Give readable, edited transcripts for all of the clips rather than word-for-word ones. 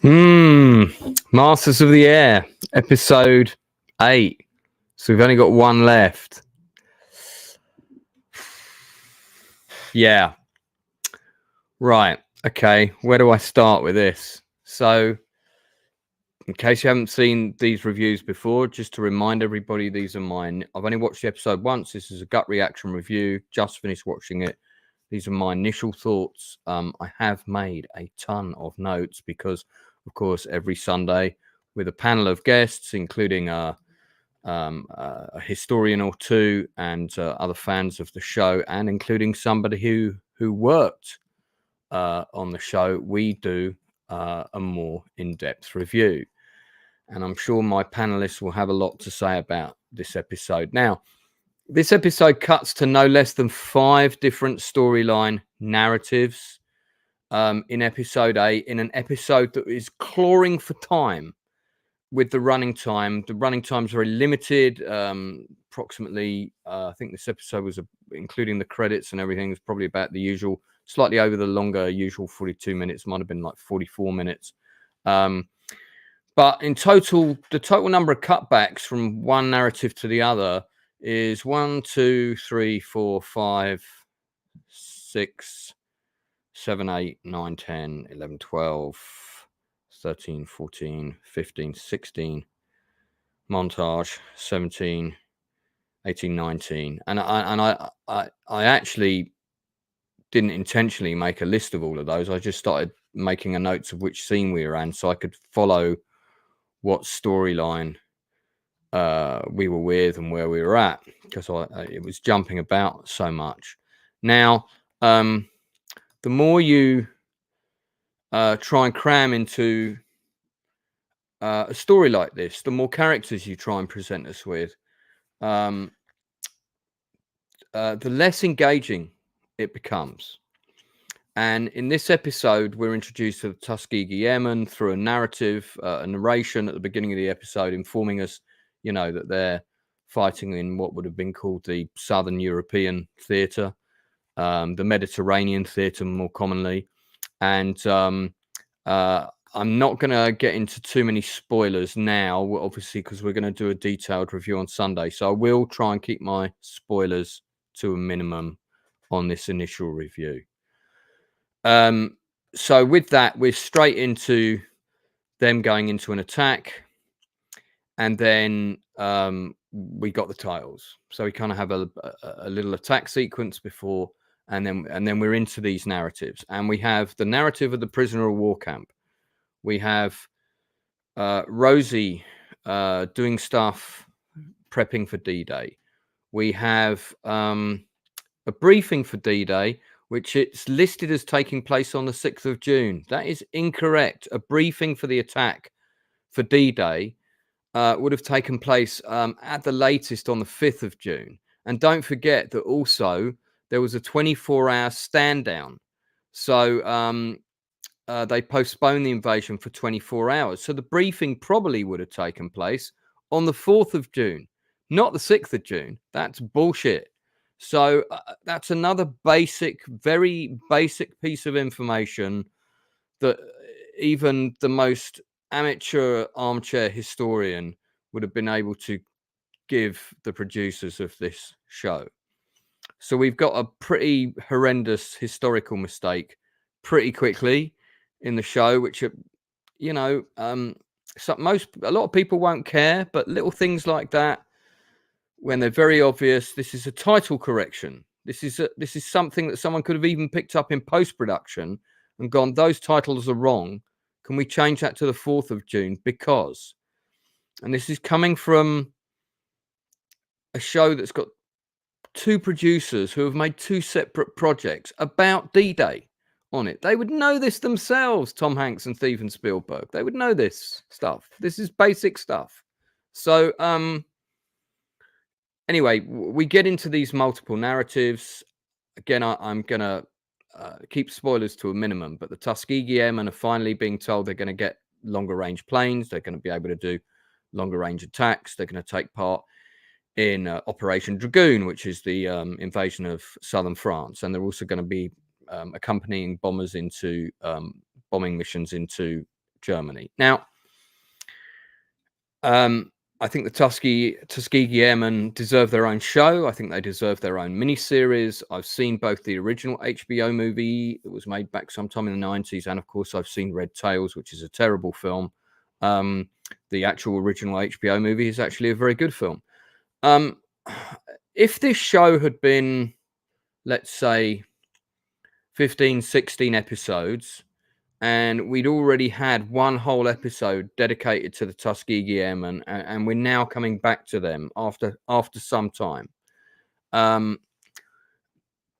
Masters of the Air, episode 8. So we've only got one left. Yeah. Right. Okay. Where do I start with this? So, in case you haven't seen these reviews before, just to remind everybody, these are mine. I've only watched the episode once. This is a gut reaction review. Just finished watching it. These are my initial thoughts. I have made a ton of notes because, of course, every Sunday with a panel of guests, including a historian or two and other fans of the show, and including somebody who worked on the show, we do a more in-depth review. And I'm sure my panelists will have a lot to say about this episode. Now, this episode cuts to no less than 5 different storyline narratives in episode 8, in an episode that is clawing for time with the running time. The running time is very limited. Approximately, I think this episode was, including the credits and everything, is probably about the usual, slightly over the longer usual 42 minutes. Might have been like 44 minutes. But in total, the total number of cutbacks from one narrative to the other is 1, 2, 3, 4, 5, 6, 7, 8, 9, 10, 11, 12, 13, 14, 15, 16, montage, 17, 18, 19. And I actually didn't intentionally make a list of all of those. I just started making a notes of which scene we were in so I could follow what storyline we were with and where we were at, because it was jumping about so much. Now, the more you try and cram into a story like this, the more characters you try and present us with, the less engaging it becomes. And in this episode, we're introduced to the Tuskegee Airmen through a narrative, a narration at the beginning of the episode, informing us, that they're fighting in what would have been called the Southern European theatre, the Mediterranean theatre more commonly. And I'm not going to get into too many spoilers now, obviously, because we're going to do a detailed review on Sunday. So I will try and keep my spoilers to a minimum on this initial review. So with that, we're straight into them going into an attack, and then we got the titles. So we kind of have a little attack sequence before, and then we're into these narratives, and we have the narrative of the prisoner of war camp. We have Rosie doing stuff, prepping for D-Day. We have a briefing for D-Day, which it's listed as taking place on the 6th of June. That is incorrect. A briefing for the attack for D-Day would have taken place at the latest on the 5th of June. And don't forget that also there was a 24-hour stand down. So they postponed the invasion for 24 hours. So the briefing probably would have taken place on the 4th of June, not the 6th of June. That's bullshit. So that's another very basic piece of information that even the most amateur armchair historian would have been able to give the producers of this show. So we've got a pretty horrendous historical mistake pretty quickly in the show, which, a lot of people won't care, but little things like that, when they're very obvious. This is a title correction. This is something that someone could have even picked up in post-production and gone, those titles are wrong. Can we change that to the 4th of June? Because, and this is coming from a show that's got 2 producers who have made 2 separate projects about D-Day on it. They would know this themselves, Tom Hanks and Steven Spielberg. They would know this stuff. This is basic stuff. So, anyway, we get into these multiple narratives. Again, I'm going to keep spoilers to a minimum, but the Tuskegee Airmen are finally being told they're going to get longer range planes. They're going to be able to do longer range attacks. They're going to take part in Operation Dragoon, which is the invasion of southern France. And they're also going to be accompanying bombers into bombing missions into Germany. Now, I think the Tuskegee Airmen deserve their own show. I think they deserve their own miniseries. I've seen both the original HBO movie that was made back sometime in the 90s, and of course, I've seen Red Tails, which is a terrible film. The actual original HBO movie is actually a very good film. If this show had been, let's say, 15, 16 episodes, and we'd already had one whole episode dedicated to the Tuskegee Airmen, and we're now coming back to them after some time,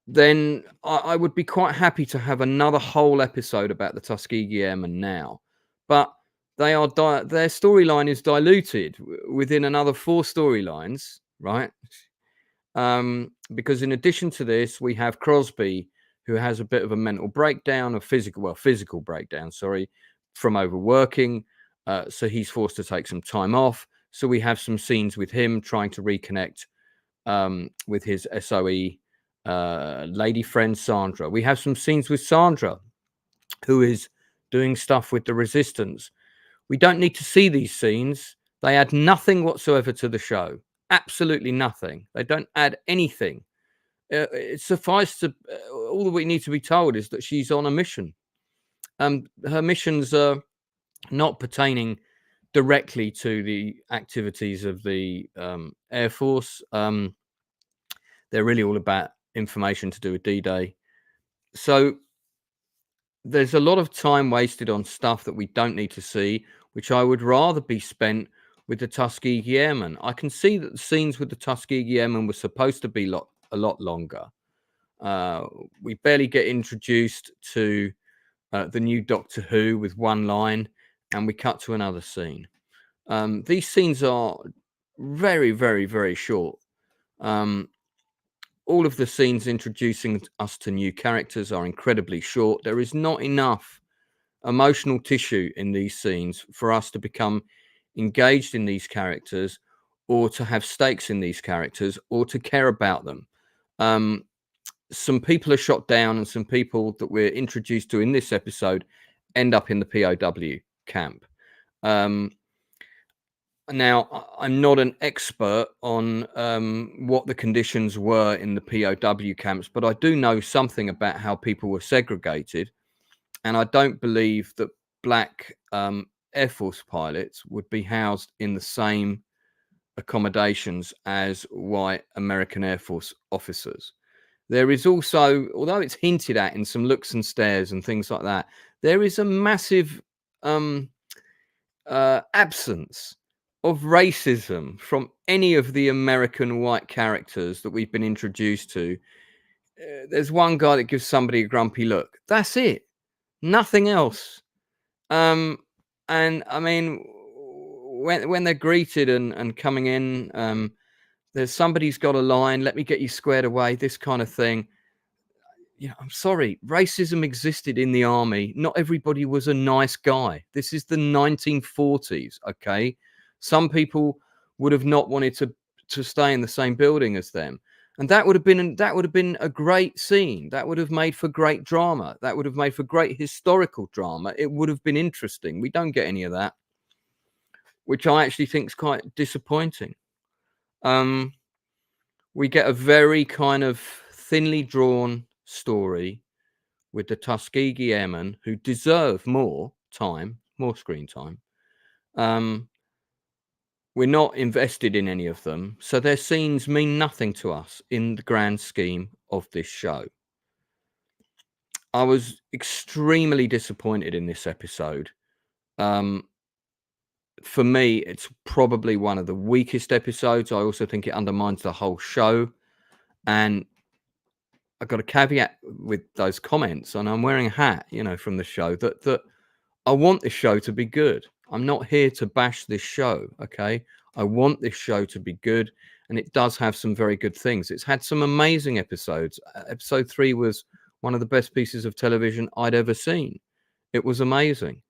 then I would be quite happy to have another whole episode about the Tuskegee Airmen now. But their storyline is diluted within another 4 storylines, right? Because in addition to this, we have Crosby, who has a bit of a mental breakdown, physical breakdown, from overworking. So he's forced to take some time off. So we have some scenes with him trying to reconnect with his SOE lady friend, Sandra. We have some scenes with Sandra, who is doing stuff with the Resistance. We don't need to see these scenes. They add nothing whatsoever to the show. Absolutely nothing. They don't add anything. It suffices to all that we need to be told is that she's on a mission. Her missions are not pertaining directly to the activities of the Air Force. They're really all about information to do with D-Day. So there's a lot of time wasted on stuff that we don't need to see, which I would rather be spent with the Tuskegee Airmen. I can see that the scenes with the Tuskegee Airmen were supposed to be a lot longer. We barely get introduced to the new Doctor Who with one line, and we cut to another scene. These scenes are very, very, very short. All of the scenes introducing us to new characters are incredibly short. There is not enough emotional tissue in these scenes for us to become engaged in these characters, or to have stakes in these characters, or to care about them. Some people are shot down, and some people that we're introduced to in this episode end up in the POW camp. Now, I'm not an expert on what the conditions were in the POW camps, but I do know something about how people were segregated. And I don't believe that black Air Force pilots would be housed in the same accommodations as white American Air Force officers. There is also, although it's hinted at in some looks and stares and things like that, there is a massive absence of racism from any of the American white characters that we've been introduced to. There's one guy that gives somebody a grumpy look. That's it. Nothing else. And I mean, when they're greeted and coming in, there's somebody's got a line, let me get you squared away, this kind of thing. Yeah, I'm sorry, racism existed in the army. Not everybody was a nice guy. This is the 1940s, okay? Some people would have not wanted to stay in the same building as them. And that would have been a great scene. That would have made for great drama. That would have made for great historical drama. It would have been interesting. We don't get any of that, which I actually think is quite disappointing. We get a very kind of thinly drawn story with the Tuskegee Airmen, who deserve more screen time. We're not invested in any of them, so their scenes mean nothing to us in the grand scheme of this show. I was extremely disappointed in this episode. For me, it's probably one of the weakest episodes. I also think it undermines the whole show. And I've got a caveat with those comments, and I'm wearing a hat, from the show, that I want this show to be good. I'm not here to bash this show, okay? I want this show to be good, and it does have some very good things. It's had some amazing episodes. Episode 3 was one of the best pieces of television I'd ever seen. It was amazing.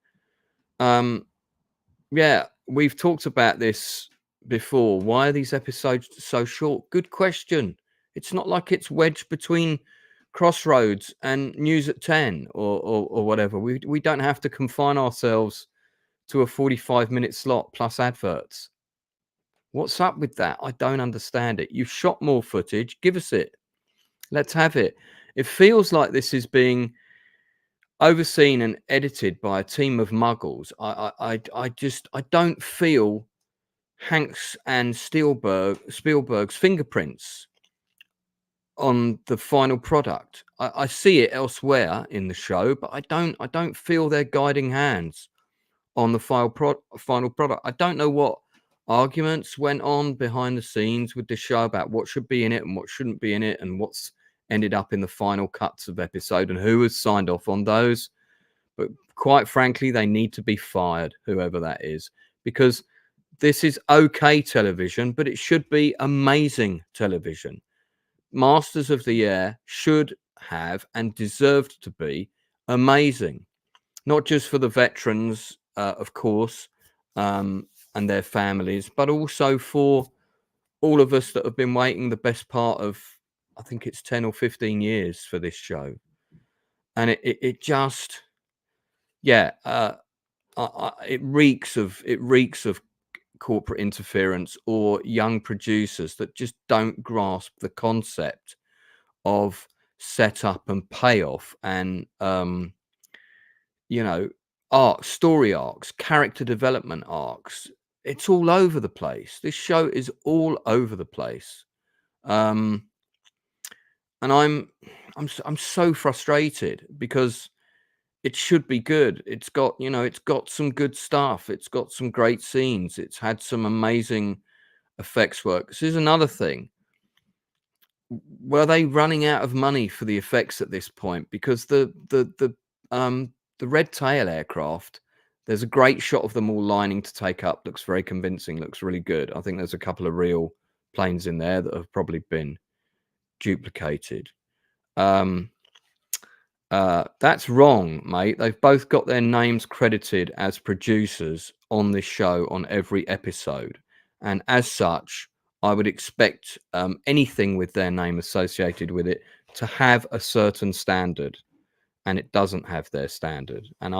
Yeah, we've talked about this before. Why are these episodes so short? Good question. It's not like it's wedged between Crossroads and News at 10 or whatever. We don't have to confine ourselves to a 45-minute slot plus adverts. What's up with that? I don't understand it. You've shot more footage. Give us it. Let's have it. It feels like this is being overseen and edited by a team of muggles. I don't feel Hanks and Spielberg's fingerprints on the final product. I see it elsewhere in the show, but I don't feel their guiding hands on the final product. I don't know what arguments went on behind the scenes with the show about what should be in it and what shouldn't be in it, and what's ended up in the final cuts of episode and who has signed off on those. But quite frankly, they need to be fired, whoever that is, because this is okay television, but it should be amazing television. Masters of the Air should have and deserved to be amazing, not just for the veterans, of course, and their families, but also for all of us that have been waiting the best part of, I think it's 10 or 15 years for this show. And it just, yeah, it reeks of corporate interference or young producers that just don't grasp the concept of setup and payoff and story arcs, character development arcs. It's all over the place. This show is all over the place. And I'm so frustrated because it should be good. It's got some good stuff. It's got some great scenes. It's had some amazing effects work. This is another thing. Were they running out of money for the effects at this point? Because the red tail aircraft, there's a great shot of them all lining to take up. Looks very convincing. Looks really good. I think there's a couple of real planes in there that have probably been duplicated. That's wrong, mate. They've both got their names credited as producers on this show on every episode, and as such, I would expect anything with their name associated with it to have a certain standard, and it doesn't have their standard. And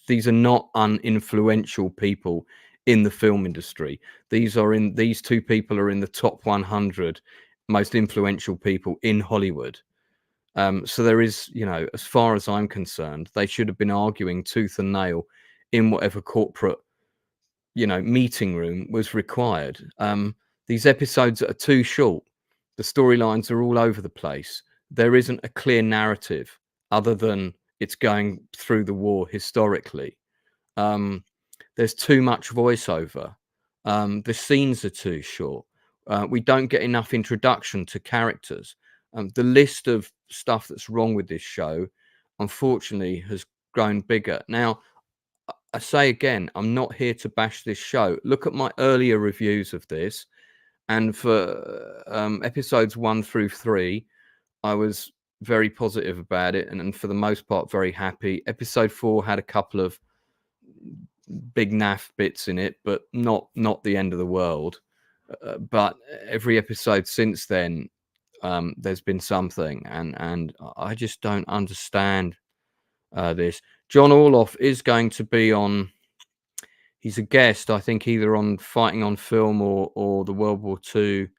these are not uninfluential people in the film industry. These two people are in the top 100 most influential people in Hollywood. So there is, as far as I'm concerned, they should have been arguing tooth and nail in whatever corporate, meeting room was required. These episodes are too short. The storylines are all over the place. There isn't a clear narrative other than it's going through the war historically. There's too much voiceover. The scenes are too short. We don't get enough introduction to characters. The list of stuff that's wrong with this show, unfortunately, has grown bigger. Now, I say again, I'm not here to bash this show. Look at my earlier reviews of this. And for episodes 1 through 3, I was very positive about it. And for the most part, very happy. Episode 4 had a couple of big naff bits in it, but not the end of the world. But every episode since then, there's been something, and I just don't understand this. John Orloff is going to be on. He's a guest, I think, either on Fighting on Film or the World War II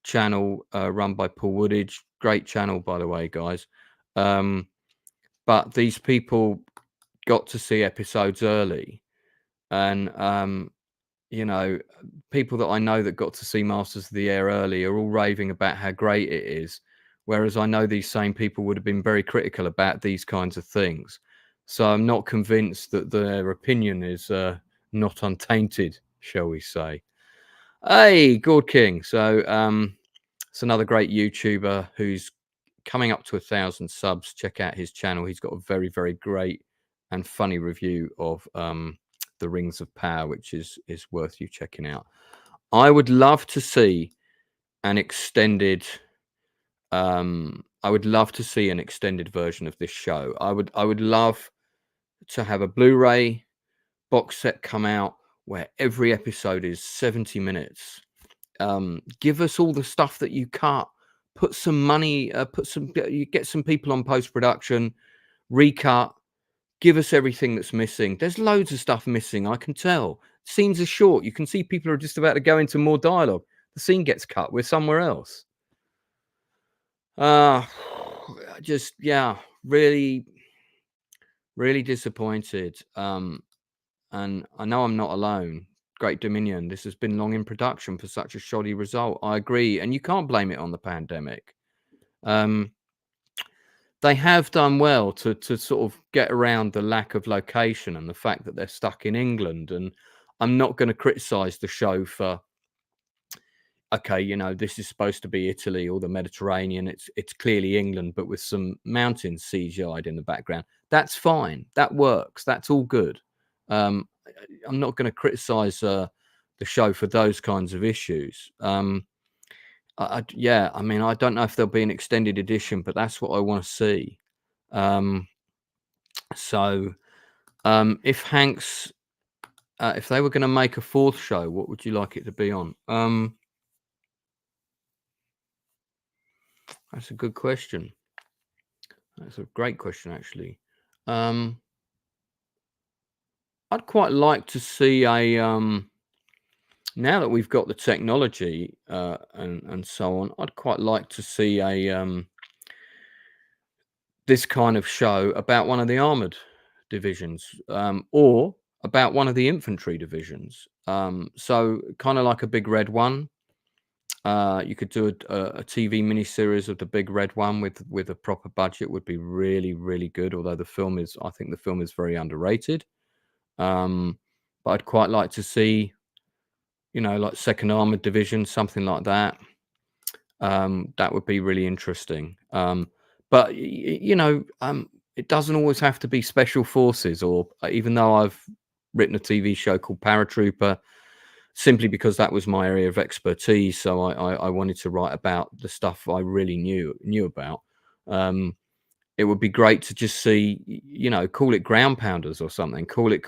channel run by Paul Woodidge. Great channel, by the way, guys. But these people got to see episodes early, and people that I know that got to see Masters of the Air early are all raving about how great it is, whereas I know these same people would have been very critical about these kinds of things. So I'm not convinced that their opinion is not untainted, shall we say. Hey, Gord King. So it's another great YouTuber who's coming up to 1,000 subs. Check out his channel. He's got a very, very great and funny review of The Rings of Power, which is worth you checking out. I would love to see an extended version of this show. I would love to have a Blu-ray box set come out where every episode is 70 minutes. Give us all the stuff that you cut. Put some money, you get some people on post-production, recut, give us everything that's missing. There's loads of stuff missing, I can tell. Scenes are short. You can see people are just about to go into more dialogue. The scene gets cut. We're somewhere else. Just, yeah, really, really disappointed. And I know I'm not alone. Great Dominion, this has been long in production for such a shoddy result. I agree. And you can't blame it on the pandemic. They have done well to sort of get around the lack of location and the fact that they're stuck in England. And I'm not going to criticize the show for, okay, you know, this is supposed to be Italy or the Mediterranean. It's clearly England, but with some mountains CGI'd in the background. That's fine. That works. That's all good. I'm not going to criticize the show for those kinds of issues. Yeah, I mean, I don't know if there'll be an extended edition, but that's what I want to see. So if Hanks, if they were going to make a fourth show, what would you like it to be on? That's a good question. That's a great question, actually. I'd quite like to see a now that we've got the technology and so on, I'd quite like to see a this kind of show about one of the armored divisions, or about one of the infantry divisions. So kind of like a Big Red One. You could do a TV miniseries of the Big Red One with a proper budget. Would be really, really good. Although I think the film is very underrated. But I'd quite like to see, you know, like Second Armored Division, something like that. That would be really interesting. But you know, it doesn't always have to be special forces. Or even though I've written a TV show called Paratrooper, simply because that was my area of expertise, so I wanted to write about the stuff I really knew about. It would be great to just see, you know, call it Ground Pounders or something. Call it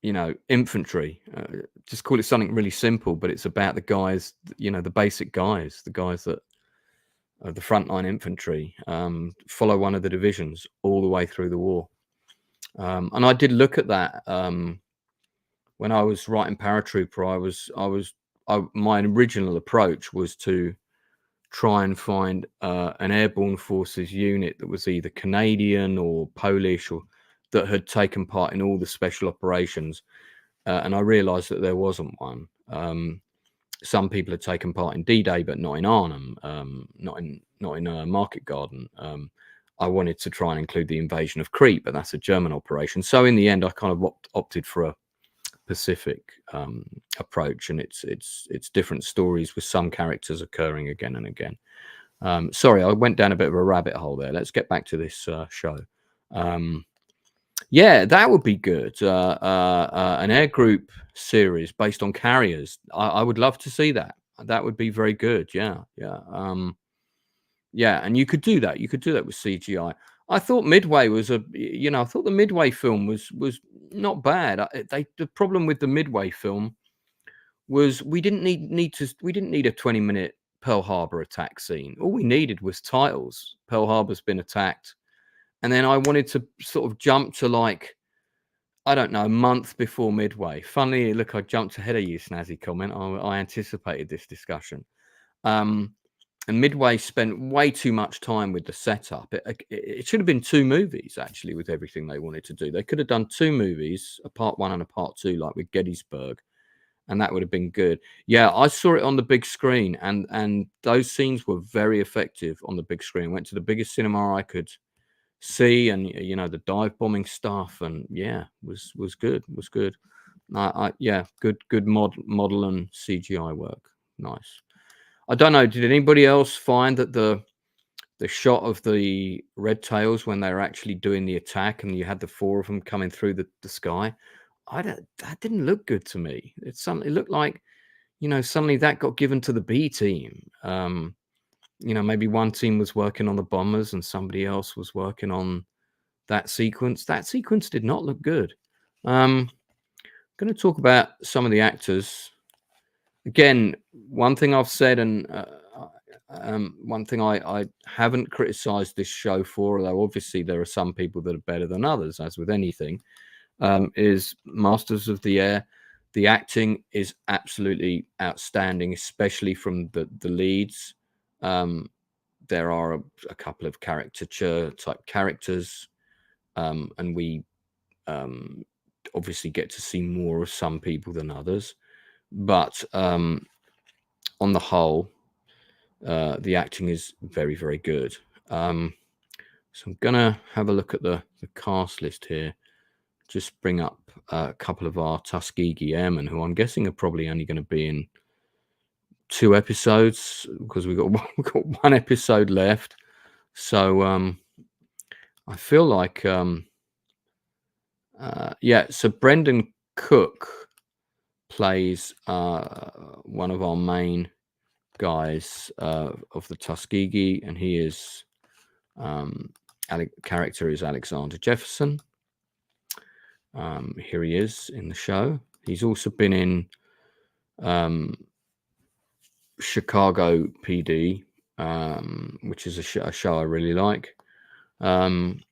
you know, infantry. Just call it something really simple, but it's about the guys, you know, the basic guys, the guys that are the frontline infantry, follow one of the divisions all the way through the war. And I did look at that when I was writing Paratrooper. My original approach was to try and find an airborne forces unit that was either Canadian or Polish, or that had taken part in all the special operations. And I realized that there wasn't one. Some people had taken part in D-Day, but not in Arnhem, not in Market Garden. I wanted to try and include the invasion of Crete, but that's a German operation. So in the end, I kind of opted for a Pacific approach, and it's different stories with some characters occurring again and again. Sorry, I went down a bit of a rabbit hole there. Let's get back to this show. Yeah, that would be good. An air group series based on carriers. I would love to see that. That would be very good. Yeah, yeah. Yeah, and you could do that. You could do that with CGI. I thought Midway was I thought the Midway film was not bad. The problem with the Midway film was we didn't need a 20-minute Pearl Harbor attack scene. All we needed was titles. Pearl Harbor's been attacked. And then I wanted to sort of jump to, like, I don't know, a month before Midway. Funnily, look, I jumped ahead of you, Snazzy comment. I anticipated this discussion. And Midway spent way too much time with the setup. It should have been 2 movies, actually, with everything they wanted to do. They could have done 2 movies, a part 1 and a part 2, like with Gettysburg, and that would have been good. Yeah, I saw it on the big screen, and those scenes were very effective on the big screen. Went to the biggest cinema I could see, and you know, the dive bombing stuff, and yeah, was good. Yeah, good model and CGI work. Nice. I don't know, did anybody else find that the shot of the Red Tails when they were actually doing the attack and you had the 4 of them coming through the sky, that didn't look good to me. It looked like, you know, suddenly that got given to the B team. You know, maybe one team was working on the bombers and somebody else was working on that sequence. That sequence did not look good. I'm going to talk about some of the actors. Again, one thing I've said, and one thing I haven't criticized this show for, although obviously there are some people that are better than others, as with anything, is Masters of the Air. The acting is absolutely outstanding, especially from the leads. There are a couple of caricature type characters, and we obviously get to see more of some people than others. But on the whole, the acting is very, very good. So I'm gonna have a look at the cast list here. Just bring up a couple of our Tuskegee Airmen, who I'm guessing are probably only going to be in 2 episodes, because we've got one episode left. So I feel like so Brendan Cook plays one of our main guys of the Tuskegee, and he is character is Alexander Jefferson. Here he is in the show. He's also been in Chicago PD, which is a show I really like, and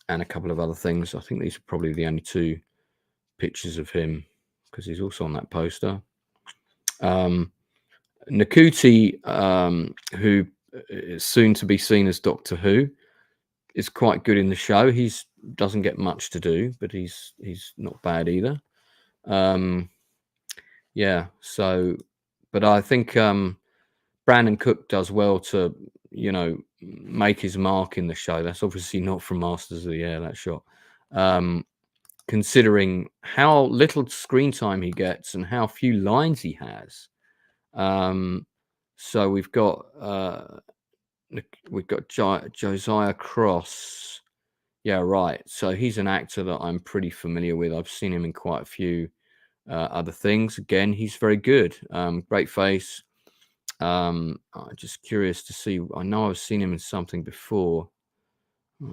a couple of other things. I think these are probably the only 2 pictures of him, because he's also on that poster. Nakuti, who is soon to be seen as Doctor Who, is quite good in the show. He's doesn't get much to do, but he's not bad either. So, but I think Brandon Cook does well to, make his mark in the show. That's obviously not from Masters of the Air, that shot. Considering how little screen time he gets and how few lines he has. So we've got Josiah Cross. Yeah, right. So he's an actor that I'm pretty familiar with. I've seen him in quite a few other things. Again, he's very good. Great face. I'm just curious to see. I know I've seen him in something before.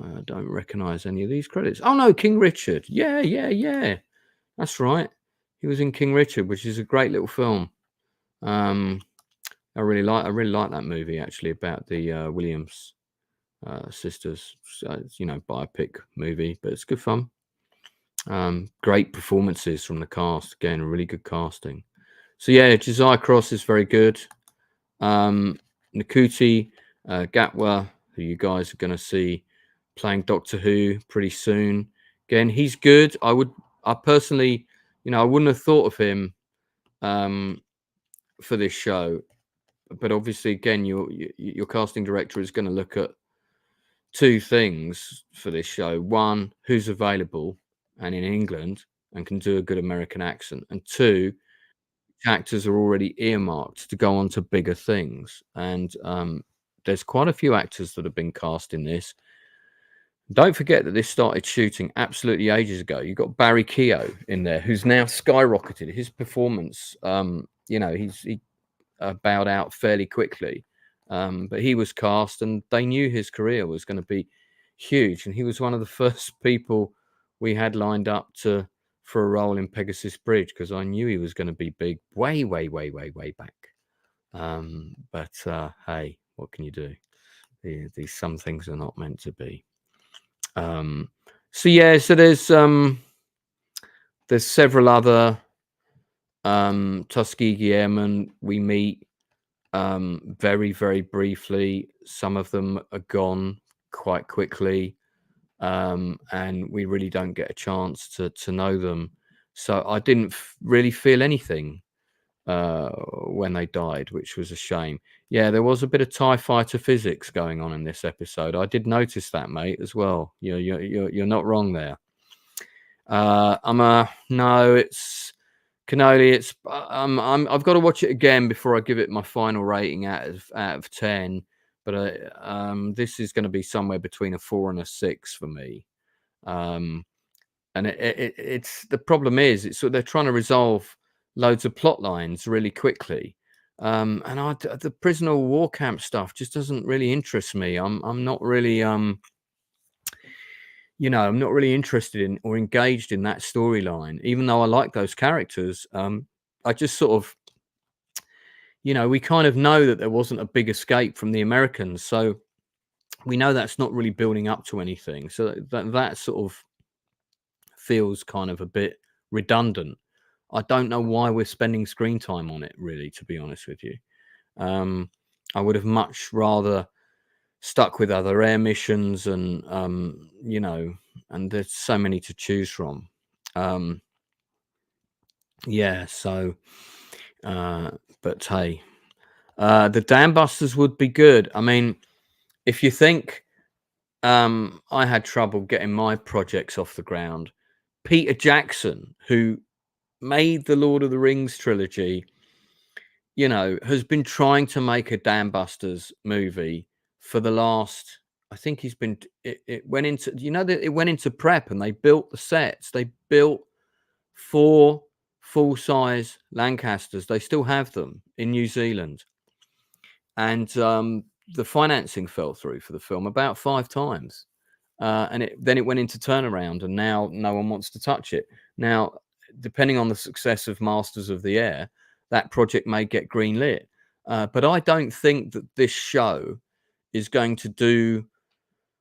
I don't recognize any of these credits. Oh no, King Richard. Yeah. That's right. He was in King Richard, which is a great little film. I really like that movie, actually, about the Williams sisters. It's, biopic movie, but it's good fun. Great performances from the cast. Again, really good casting. So yeah, Josiah Cross is very good. Nakuti Gatwa, who you guys are going to see playing Doctor Who pretty soon. Again, he's good. I personally, I wouldn't have thought of him for this show, but obviously, again, your casting director is going to look at 2 things for this show. 1, who's available and in England and can do a good American accent, and 2, actors are already earmarked to go on to bigger things. And there's quite a few actors that have been cast in this. Don't forget that this started shooting absolutely ages ago. You've got Barry Keogh in there, who's now skyrocketed. His performance, he bowed out fairly quickly, but he was cast, and they knew his career was going to be huge. And he was one of the first people we had lined up for a role in Pegasus Bridge, because I knew he was going to be big way back. But hey, what can you do? These some things are not meant to be. So there's several other Tuskegee Airmen we meet very, very briefly. Some of them are gone quite quickly, and we really don't get a chance to know them. So I didn't really feel anything when they died, which was a shame. Yeah, there was a bit of TIE fighter physics going on in this episode. I did notice that, mate, as well. You're not wrong there. No, it's Cannoli. It's I've got to watch it again before I give it my final rating out of 10. But this is going to be somewhere between a 4 and a 6 for me. And it's the problem is they're trying to resolve loads of plot lines really quickly. And the prisoner of war camp stuff just doesn't really interest me. I'm not really I'm not really interested in or engaged in that storyline, even though I like those characters. I just sort of, you know, we kind of know that there wasn't a big escape from the Americans, so we know that's not really building up to anything. So that sort of feels kind of a bit redundant. I don't know why we're spending screen time on it, really, to be honest with you. I would have much rather stuck with other air missions and, you know, and there's so many to choose from. Yeah, so, but hey, the Dam Busters would be good. I mean, if you think I had trouble getting my projects off the ground, Peter Jackson, who made the Lord of the Rings trilogy, you know, has been trying to make a Dam Busters movie for the last. I think he's been. It went into, you know, that it went into prep and they built the sets. They built 4 full-size Lancasters. They still have them in New Zealand, and the financing fell through for the film about 5 times. And then it went into turnaround, and now no one wants to touch it. Now, depending on the success of Masters of the Air, that project may get greenlit. But I don't think that this show is going to do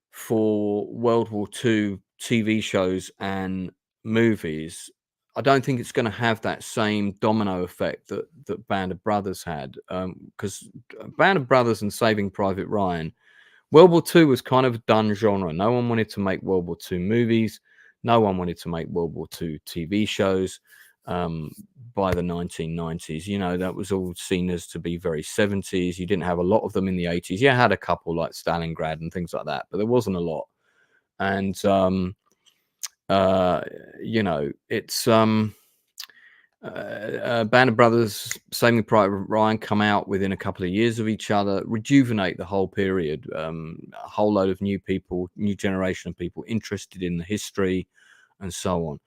for World War II TV shows and movies. I don't think it's going to have that same domino effect that Band of Brothers had, because Band of Brothers and Saving Private Ryan, World War II was kind of a done genre. No one wanted to make World War II movies. No one wanted to make World War II TV shows by the 1990s. You know, that was all seen as to be very 70s. You didn't have a lot of them in the 80s. You had a couple like Stalingrad and things like that, but there wasn't a lot. And, you know, it's... Band of Brothers, Saving Private Ryan come out within a couple of years of each other, rejuvenate the whole period. A whole load of new people, new generation of people interested in the history, and so on.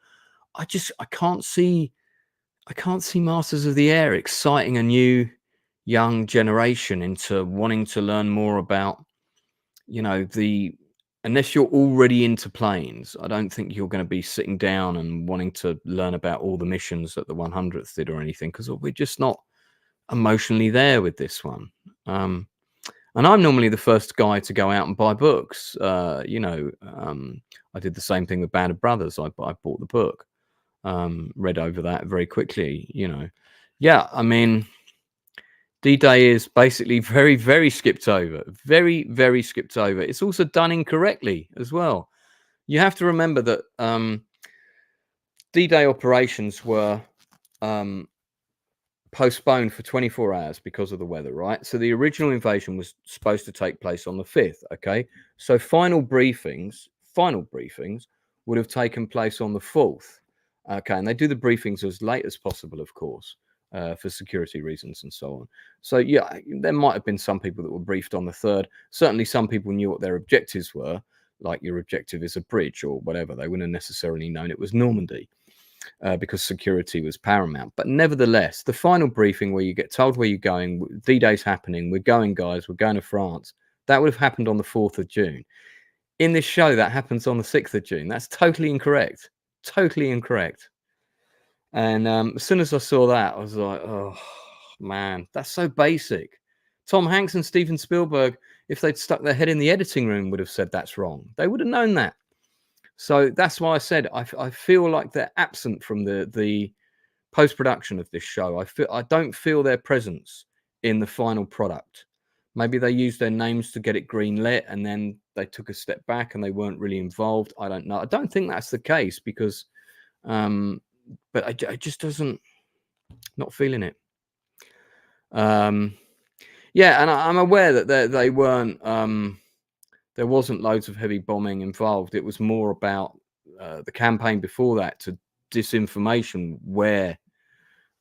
I can't see Masters of the Air exciting a new young generation into wanting to learn more about, you know, unless you're already into planes. I don't think you're going to be sitting down and wanting to learn about all the missions that the 100th did or anything, because we're just not emotionally there with this one. And I'm normally the first guy to go out and buy books. You know, I did the same thing with Band of Brothers. I bought the book, read over that very quickly. You know, yeah. I mean, D-Day is basically very, very skipped over. Very, very skipped over. It's also done incorrectly as well. You have to remember that D-Day operations were postponed for 24 hours because of the weather, right? So the original invasion was supposed to take place on the 5th, okay? So final briefings would have taken place on the 4th, okay? And they do the briefings as late as possible, of course, for security reasons and so on. So, yeah, there might have been some people that were briefed on the 3rd. Certainly some people knew what their objectives were, like your objective is a bridge or whatever. They wouldn't have necessarily known it was Normandy. Because security was paramount. But nevertheless, the final briefing where you get told where you're going, D-Day's happening, we're going, guys, we're going to France, that would have happened on the 4th of June. In this show, that happens on the 6th of June. That's totally incorrect. Totally incorrect. And as soon as I saw that, I was like, oh, man, that's so basic. Tom Hanks and Steven Spielberg, if they'd stuck their head in the editing room, would have said that's wrong. They would have known that. So that's why I said I feel like they're absent from the post-production of this show. I don't feel their presence in the final product. Maybe they used their names to get it greenlit and then they took a step back and they weren't really involved. I don't know. I don't think that's the case because, but it just doesn't, not feeling it. Yeah, and I'm aware that they weren't. There wasn't loads of heavy bombing involved. It was more about the campaign before that to disinformation where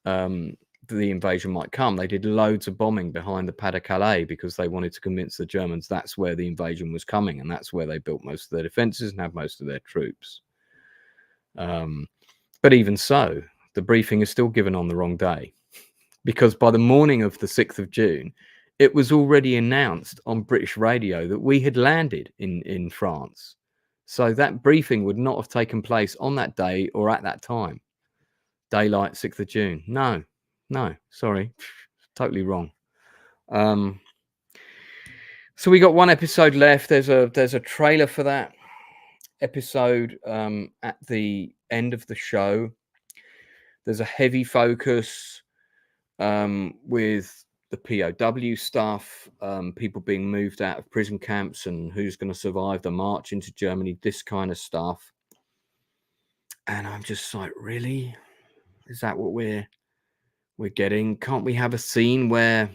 the invasion might come. They did loads of bombing behind the Pas-de-Calais because they wanted to convince the Germans that's where the invasion was coming, and that's where they built most of their defenses and had most of their troops. But even so, the briefing is still given on the wrong day, because by the morning of the 6th of June, it was already announced on British radio that we had landed in France. So that briefing would not have taken place on that day or at that time. Daylight, 6th of June. No, sorry. Totally wrong. So we got one episode left. There's a trailer for that episode at the end of the show. There's a heavy focus with the POW stuff, people being moved out of prison camps and who's going to survive the march into Germany, this kind of stuff. And I'm just like, really? Is that what we're getting? Can't we have a scene where,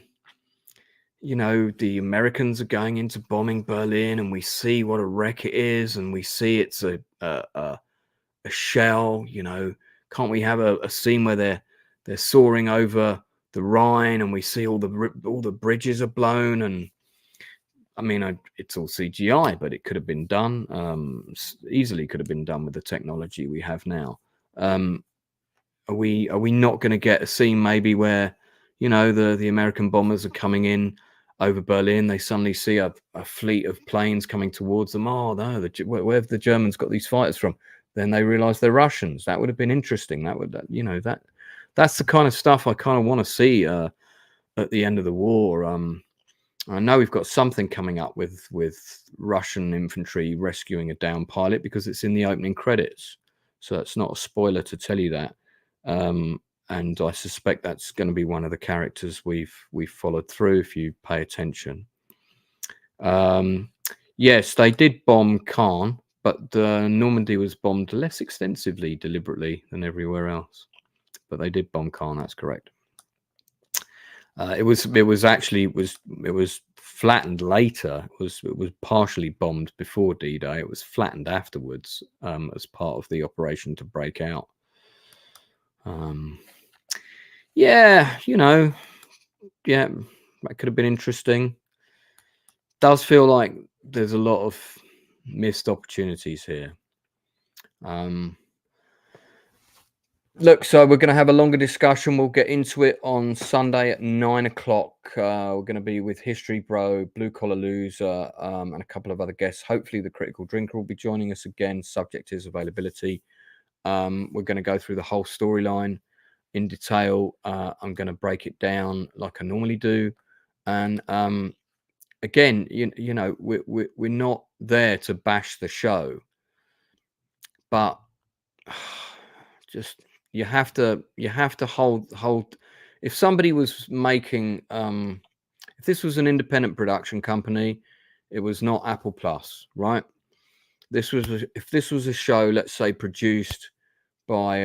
you know, the Americans are going into bombing Berlin and we see what a wreck it is and we see it's a shell, you know? Can't we have a scene where they're soaring over the Rhine and we see all the bridges are blown? And I mean, it's all CGI, but it could have been done, easily could have been done with the technology we have now. Are we not going to get a scene maybe where, you know, the American bombers are coming in over Berlin? They suddenly see a fleet of planes coming towards them. Oh no, where have the Germans got these fighters from? Then they realize they're Russians. That would have been interesting. You know, that's the kind of stuff I kind of want to see at the end of the war. I know we've got something coming up with Russian infantry rescuing a downed pilot because it's in the opening credits. So that's not a spoiler to tell you that. And I suspect that's going to be one of the characters we've followed through if you pay attention. Yes, they did bomb Caen, but Normandy was bombed less extensively, deliberately than everywhere else. But they did bomb Caen. That's correct. It was flattened later. It was partially bombed before D-Day. It was flattened afterwards as part of the operation to break out. Yeah, you know, yeah, that could have been interesting. Does feel like there's a lot of missed opportunities here. Look, so we're going to have a longer discussion. We'll get into it on Sunday at 9 o'clock. We're going to be with History Bro, Blue Collar Loser, and a couple of other guests. Hopefully the Critical Drinker will be joining us again. Subject is availability. We're going to go through the whole storyline in detail. I'm going to break it down like I normally do. And again, you know, we're not there to bash the show, but just you have to hold. If somebody was making, if this was an independent production company, it was not Apple Plus, right? If this was a show, let's say produced by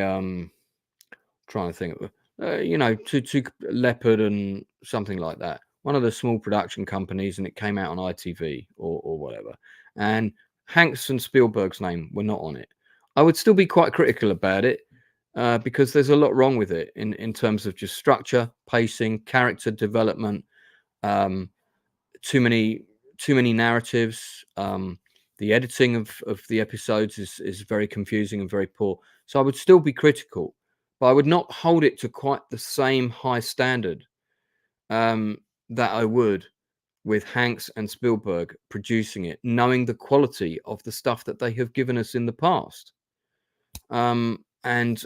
trying to think of you know, to Leopard and something like that, one of the small production companies, and it came out on ITV or whatever, and Hanks and Spielberg's name were not on it, I would still be quite critical about it because there's a lot wrong with it in terms of just structure, pacing, character development, too many narratives. The editing of the episodes is very confusing and very poor. So I would still be critical, but I would not hold it to quite the same high standard that I would with Hanks and Spielberg producing it, knowing the quality of the stuff that they have given us in the past, and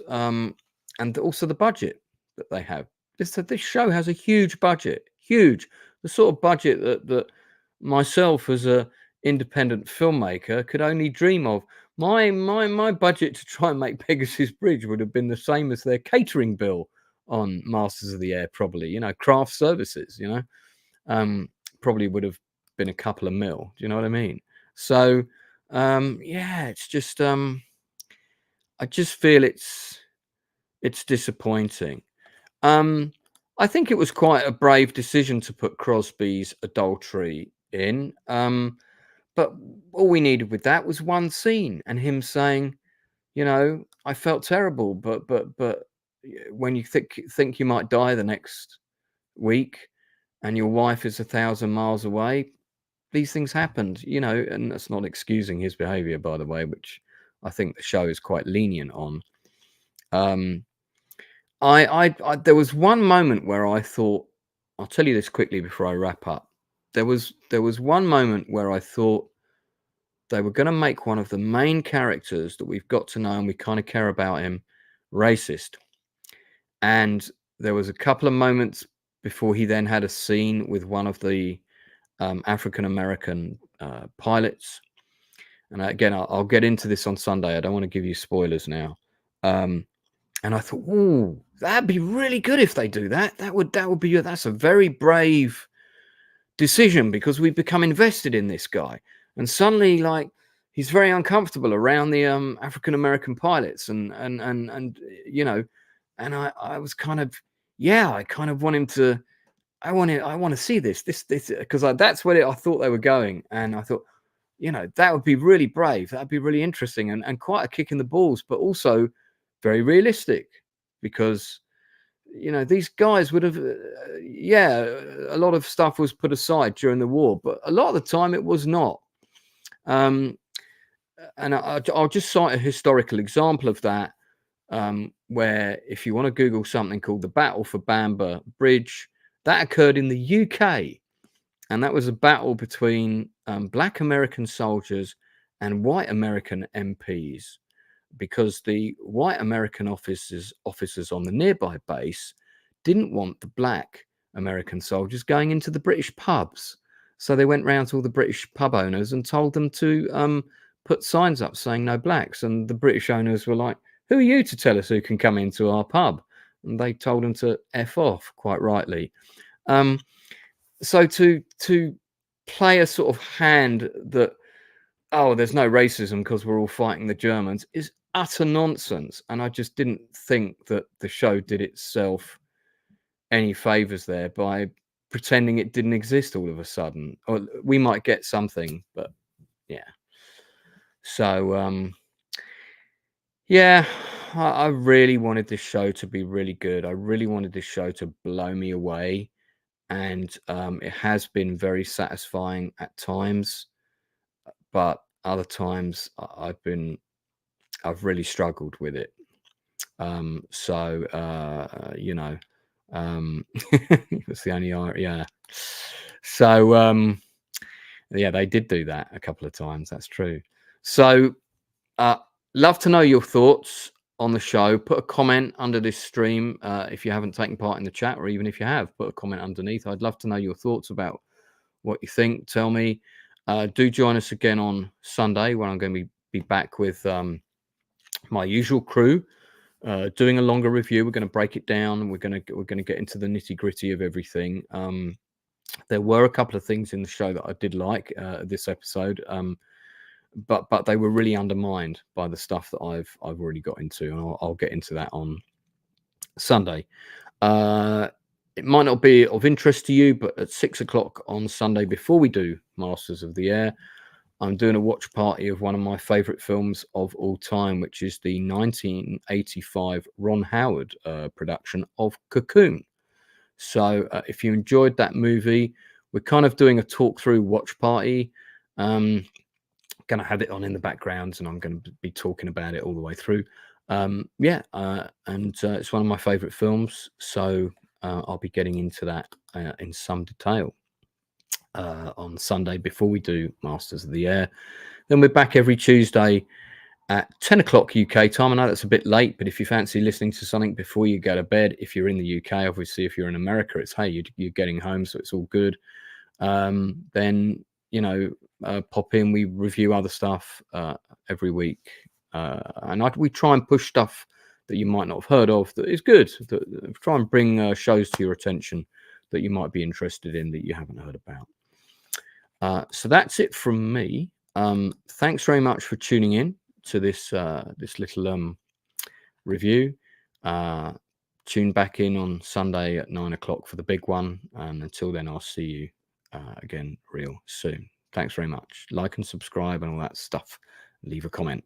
also the budget that they have. This show has a huge budget, huge, the sort of budget that myself as a independent filmmaker could only dream of. My budget to try and make Pegasus Bridge would have been the same as their catering bill on Masters of the Air, probably, you know, craft services, you know, probably would have been a couple of mil. Do you know what I mean? So, yeah, it's just, I just feel it's disappointing. I think it was quite a brave decision to put Crosby's adultery in. But all we needed with that was one scene and him saying, you know, I felt terrible, but when you think you might die the next week and your wife is 1,000 miles away, these things happened, you know, and that's not excusing his behavior, by the way, which I think the show is quite lenient on. There was one moment where I thought, I'll tell you this quickly before I wrap up. There was one moment where I thought they were going to make one of the main characters that we've got to know and we kind of care about him racist. And there was a couple of moments before he then had a scene with one of the African-American pilots. And again, I'll get into this on Sunday. I don't want to give you spoilers now. And I thought, oh, that'd be really good if they do that. That's a very brave decision, because we become invested in this guy. And suddenly, like, he's very uncomfortable around the African-American pilots, and you know, and I was kind of, I kind of want him to, I want to see this, because that's where I thought they were going. And I thought, that would be really brave. That'd be really interesting, and quite a kick in the balls, but also very realistic, because these guys would have, a lot of stuff was put aside during the war, but a lot of the time it was not. And I'll just cite a historical example of that, where if you want to Google something called the Battle for Bamber Bridge, that occurred in the UK. And that was a battle between Black American soldiers and white American MPs, because the white American officers on the nearby base didn't want the Black American soldiers going into the British pubs. So they went round to all the British pub owners and told them to put signs up saying no blacks. And the British owners were like, who are you to tell us who can come into our pub? And they told them to F off, quite rightly. So to play a sort of hand that, oh, there's no racism because we're all fighting the Germans, is utter nonsense. And I just didn't think that the show did itself any favors there by pretending it didn't exist all of a sudden. Or we might get something, but yeah. So I really wanted this show to be really good. I really wanted this show to blow me away, and it has been very satisfying at times, but other times I've really struggled with it. It's the only So they did do that a couple of times. That's true. So love to know your thoughts on the show. Put a comment under this stream if you haven't taken part in the chat, or even if you have, put a comment underneath. I'd love to know your thoughts about what you think. Tell me. Do join us again on Sunday, when I'm going to be back with my usual crew, doing a longer review. We're going to break it down. We're going to get into the nitty gritty of everything. There were a couple of things in the show that I did like this episode, but they were really undermined by the stuff that I've already got into, and I'll get into that on Sunday. It might not be of interest to you, but at 6 o'clock on Sunday, before we do Masters of the Air, I'm doing a watch party of one of my favorite films of all time, which is the 1985 Ron Howard production of Cocoon. So if you enjoyed that movie, we're kind of doing a talk through watch party. Going to have it on in the background, and I'm going to be talking about it all the way through. And it's one of my favorite films, so I'll be getting into that in some detail on Sunday before we do Masters of the Air. Then we're back every Tuesday at 10 o'clock UK time. I know that's a bit late, but if you fancy listening to something before you go to bed, if you're in the UK, obviously, if you're in America, it's, hey, you're getting home, so it's all good. Then, pop in. We review other stuff every week. And we try and push stuff that you might not have heard of that is good. Try and bring shows to your attention that you might be interested in that you haven't heard about. So that's it from me. Thanks very much for tuning in to this little review. Tune back in on Sunday at 9 o'clock for the big one. And until then, I'll see you again real soon. Thanks very much. Like and subscribe and all that stuff. Leave a comment.